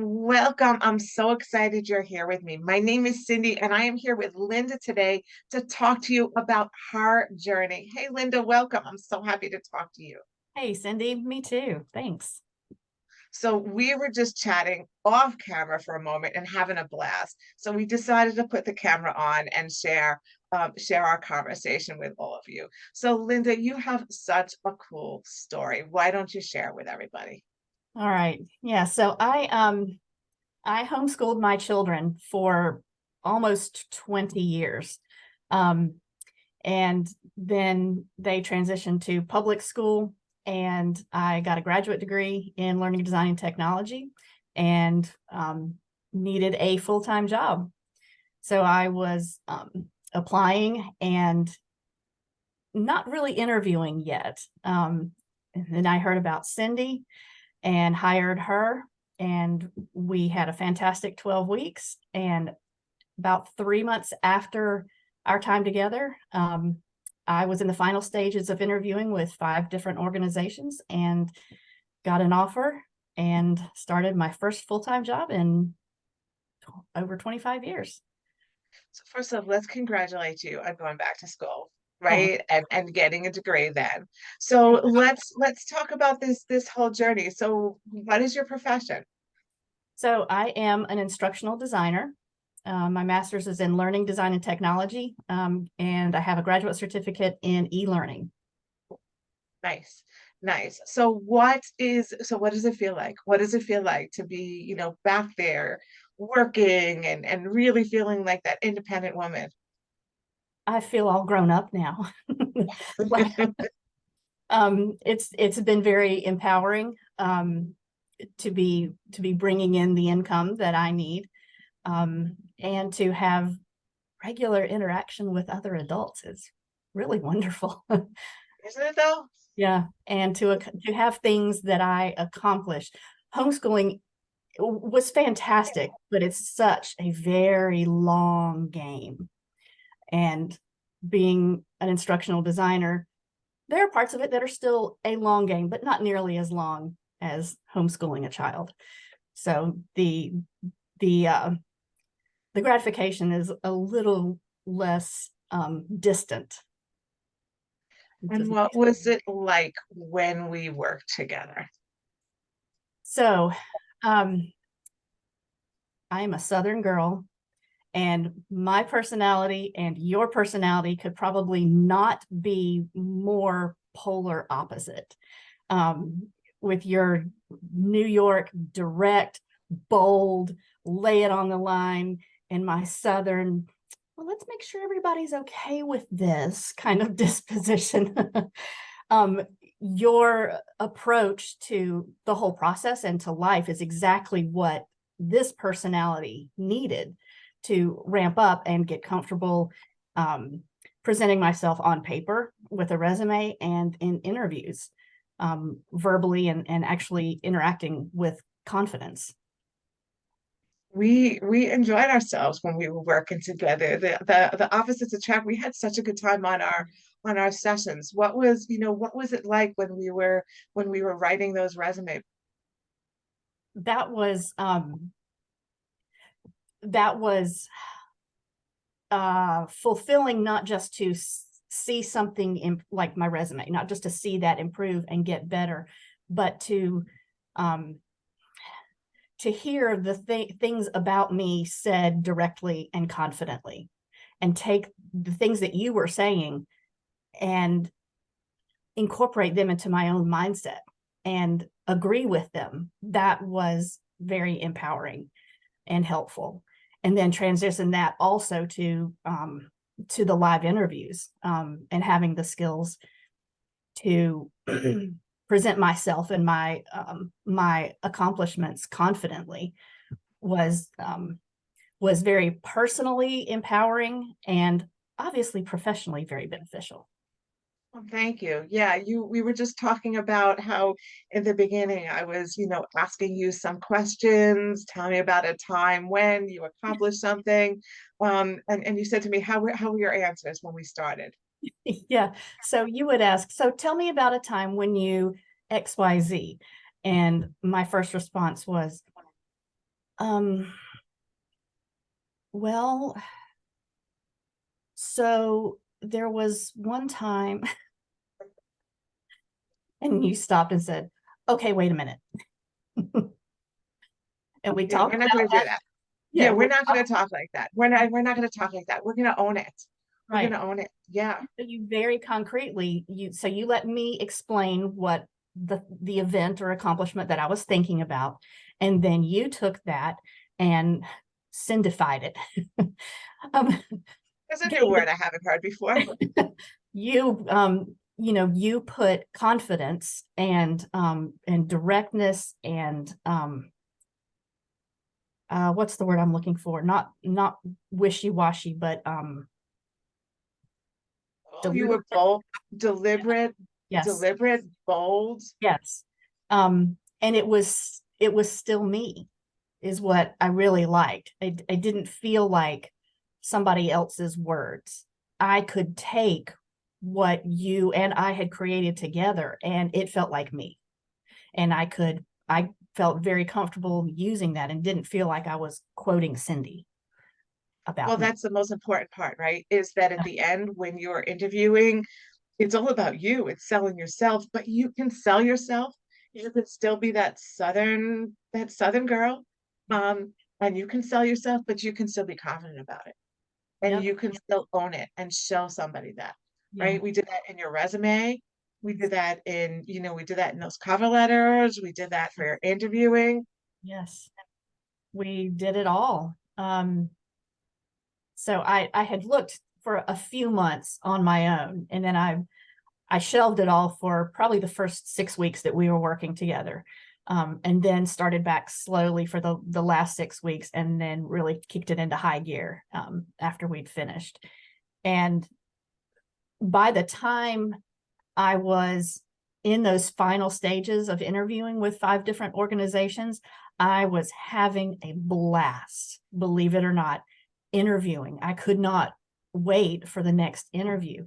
Welcome. I'm so excited you're here with me. My name is Cindy, and I am here with Linda today to talk to you about her journey. Hey, Linda, welcome. I'm so happy to talk to you. Hey, Cindy, me too. Thanks. So we were just chatting off camera for a moment and having a blast. So we decided to put the camera on and share our conversation with all of you. So Linda, you have such a cool story. Why don't you share it with everybody? All right. Yeah, so I homeschooled my children for almost 20 years. Um, and then they transitioned to public school, and I got a graduate degree in learning design and technology, and needed a full-time job. So I was applying and not really interviewing yet. And then I heard about Cindy and hired her, and we had a fantastic 12 weeks. And about 3 months after our time together, I was in the final stages of interviewing with 5 different organizations and got an offer and started my first full-time job in over 25 years. So first off, let's congratulate you on going back to school, Thanks. right? And getting a degree then. So let's talk about this whole journey. So what is your profession? So I am an instructional designer. My master's is in learning design and technology, and I have a graduate certificate in e-learning. Nice. Nice. So what does it feel like? What does it feel like to be, back there working and really feeling like that independent woman? I feel all grown up now. It's been very empowering, to be bringing in the income that I need, and to have regular interaction with other adults is really wonderful. Isn't it though? Yeah, and to have things that I accomplished. Homeschooling was fantastic, but it's such a very long game. And being an instructional designer, there are parts of it that are still a long game, but not nearly as long as homeschooling a child. So the the gratification is a little less distant. And what was it like when we worked together? So I am a Southern girl, and my personality and your personality could probably not be more polar opposite. With your New York direct, bold, lay it on the line, and my Southern, well, let's make sure everybody's okay with this kind of disposition. Your approach to the whole process and to life is exactly what this personality needed to ramp up and get comfortable, presenting myself on paper with a resume and in interviews, verbally and actually interacting with confidence. We enjoyed ourselves when we were working together. The opposites attract. We had such a good time on our sessions. What was it like when we were writing those resumes? That was that was fulfilling, not just to see something in like my resume, not just to see that improve and get better, but um, to hear the things about me said directly and confidently, and take the things that you were saying and incorporate them into my own mindset and agree with them. That was very empowering and helpful. And then transition that also to the live interviews, and having the skills to present myself and my accomplishments confidently was was very personally empowering and obviously professionally very beneficial. Well, thank you. Yeah, we were just talking about how in the beginning I was, asking you some questions, tell me about a time when you accomplished something. And you said to me, how were your answers when we started? Yeah. So you would ask, so tell me about a time when you XYZ. And my first response was, Um, well, so there was one time and you stopped and said, okay, wait a minute. And we Yeah, we're talked not about going to do that. that. Yeah, Yeah, we're not going to talk like that. We're not going to talk like that. We're going to own it. We're going right. to own it. Yeah. So you very concretely, you let me explain what the event or accomplishment that I was thinking about, and then you took that and syndified it. um, That's a new getting word I haven't heard before. you you put confidence and directness and what's the word I'm looking for? Not wishy-washy, but Oh, you deliberate. were bold, deliberate, Yes. deliberate, bold. Yes. And it was still me, is what I really liked. I didn't feel like somebody else's words. I could take what you and I had created together and it felt like me. And I felt very comfortable using that and didn't feel like I was quoting Cindy Well, about me. that's the most important part, right? Is that at the end, when you're interviewing, it's all about you. It's selling yourself, but you can sell yourself. You can still be that southern girl. And you can sell yourself, but you can still be confident about it. And Yep. you can still own it and show somebody that, Yeah. right? We did that in your resume. We did that in those cover letters. We did that for your interviewing. Yes. We did it all. So I had looked for a few months on my own, and then I shelved it all for probably the first 6 weeks that we were working together, and then started back slowly for the last 6 weeks, and then really kicked it into high gear after we'd finished. And by the time I was in those final stages of interviewing with 5 different organizations, I was having a blast, believe it or not, interviewing. I could not wait for the next interview.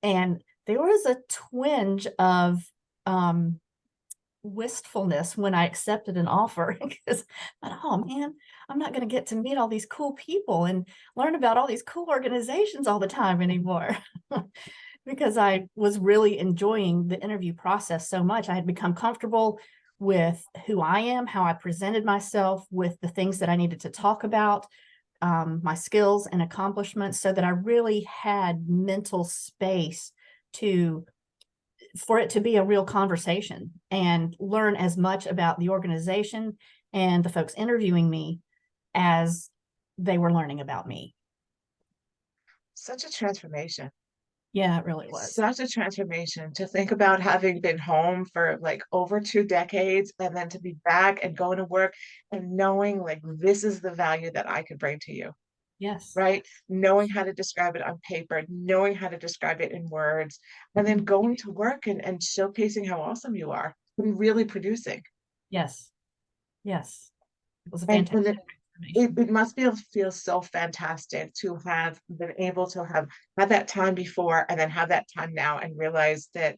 And there was a twinge of um, wistfulness when I accepted an offer because, oh man, I'm not going to get to meet all these cool people and learn about all these cool organizations all the time anymore. Because I was really enjoying the interview process so much. I had become comfortable with who I am, how I presented myself, with the things that I needed to talk about, my skills and accomplishments, so that I really had mental space for it to be a real conversation and learn as much about the organization and the folks interviewing me as they were learning about me. Such a transformation. Yeah, it really was. Such a transformation to think about having been home for like over 2 decades and then to be back and going to work and knowing like this is the value that I could bring to you, Yes. right? Knowing how to describe it on paper, knowing how to describe it in words, and then going to work and showcasing how awesome you are and really producing. Yes. Yes. It was a And fantastic it transformation. must feel so fantastic to have been able to have had that time before and then have that time now and realize that,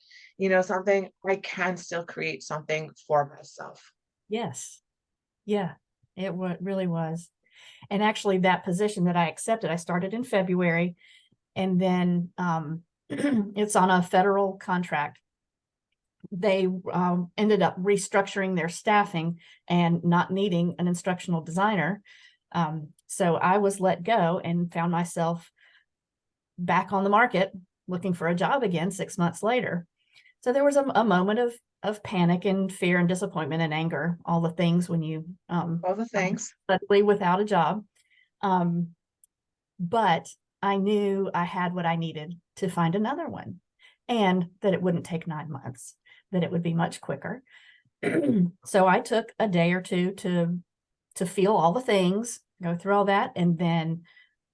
something, I can still create something for myself. Yes. Yeah, really was. And actually, that position that I accepted, I started in February, and then it's on a federal contract. They ended up restructuring their staffing and not needing an instructional designer. So I was let go and found myself back on the market looking for a job again 6 months later. So there was a moment of panic and fear and disappointment and anger, all the things when you All the things. suddenly without a job. Um, but I knew I had what I needed to find another one, and that it wouldn't take 9 months, that it would be much quicker. So I took a day or two to feel all the things, go through all that, and then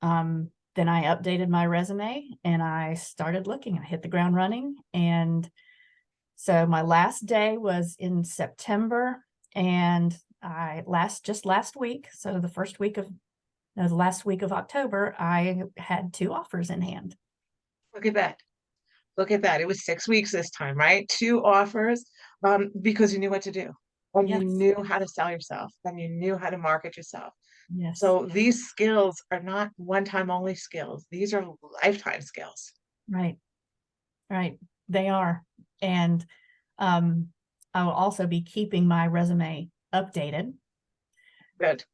I updated my resume and I started looking. I hit the ground running, and so my last day was in September, and just last week, so the last week of October, I had 2 offers in hand. Look at that. Look at that. It was 6 weeks this time, right? 2 offers, because you knew what to do. and you Yes. knew how to sell yourself, and you knew how to market yourself. Yes. So these skills are not one-time only skills. These are lifetime skills. Right. Right. They are. And I will also be keeping my resume updated, Good.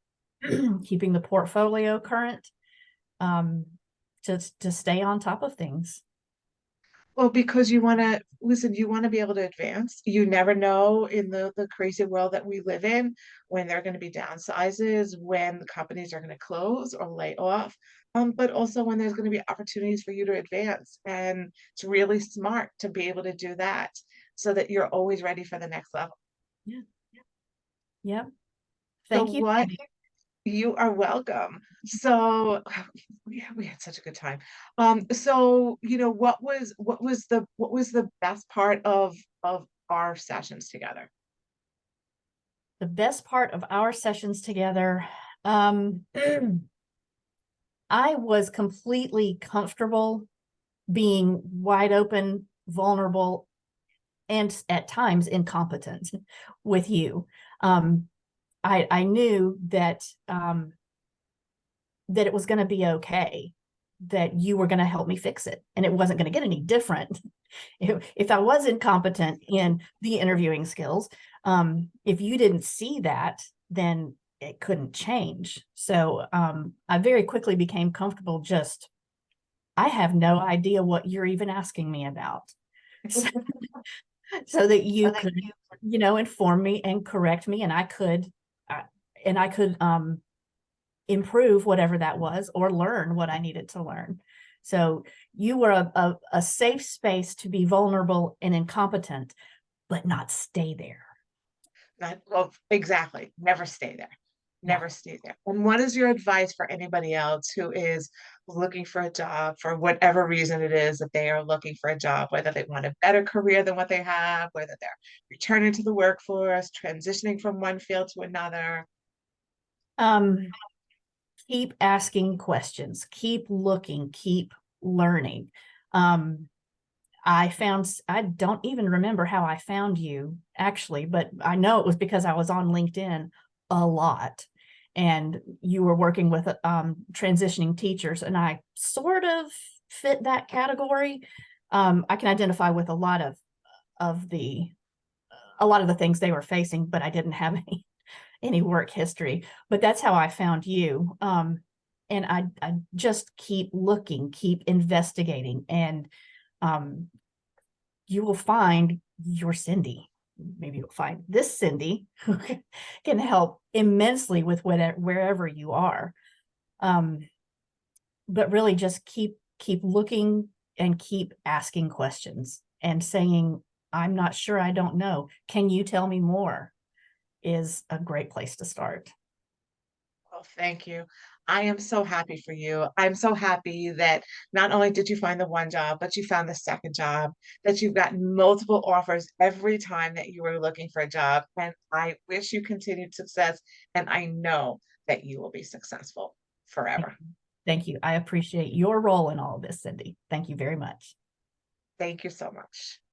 keeping the portfolio current, um, to stay on top of things. Well, because you want to listen, you want to be able to advance. You never know in the crazy world that we live in when there are going to be downsizes, when the companies are going to close or lay off, but also when there's going to be opportunities for you to advance. And it's really smart to be able to do that so that you're always ready for the next level. Yeah. Yep. So Thank you, what Cindy. you are welcome. So we had such a good time. So what was the best part of our sessions together? The best part of our sessions together, um, I was completely comfortable being wide open, vulnerable, and at times incompetent with you. Um, I knew that it was going to be okay, that you were going to help me fix it, and it wasn't going to get any different. If I was incompetent in the interviewing skills, if you didn't see that, then it couldn't change. So I very quickly became comfortable just, I have no idea what you're even asking me about. So, so that you could, inform me and correct me, and uh, I could improve whatever that was or learn what I needed to learn. So you were a safe space to be vulnerable and incompetent, but not stay there. Not, well, exactly. Never stay there. Yeah. Never stay there. And what is your advice for anybody else who is looking for a job for whatever reason it is that they are looking for a job, whether they want a better career than what they have, whether they're returning to the workforce, transitioning from one field to another? Um, Keep asking questions, keep looking, keep learning. Um, I don't even remember how I found you actually, but I know it was because I was on LinkedIn a lot and you were working with transitioning teachers, and I sort of fit that category. I can identify with of the a lot of the things they were facing, but I didn't have any work history. But that's how I found you. And I just keep looking, keep investigating, and um, you will find your Cindy. Maybe you'll find this Cindy who can help immensely with whatever, wherever you are. Um, but really just keep looking and keep asking questions and saying, I'm not sure, I don't know. Can you tell me more? Is a great place to start. Well, thank you. I am so happy for you. I'm so happy that not only did you find the one job, but you found the second job, that you've gotten multiple offers every time that you were looking for a job. And I wish you continued success. And I know that you will be successful Thank forever. you. Thank you. I appreciate your role in all of this, Cindy. Thank you very much. Thank you so much.